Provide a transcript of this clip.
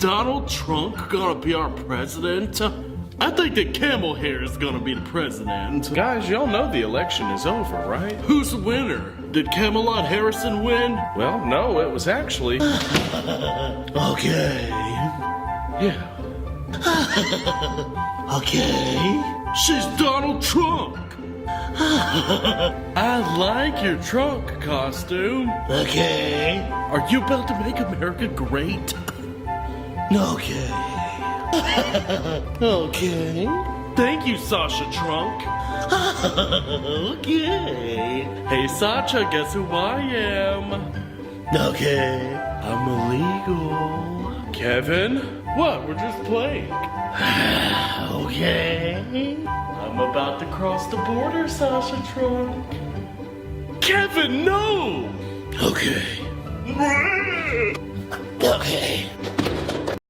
Donald Trump gonna be our president? I think that Camel Hair is gonna be the president. Guys, y'all know the election is over, right? Who's the winner? Did Camelot Harrison win? Well, no, it was actually... Okay. Yeah. Okay. She's Donald Trump. I like your Trump costume. Okay. Are you about to make America great? Okay. Okay. Thank you, Sasha Trunk. Okay. Hey, Sasha, guess who I am? Okay. I'm illegal. Kevin? What? We're just playing. Okay. I'm about to cross the border, Sasha Trunk. Kevin, no! Okay. Okay.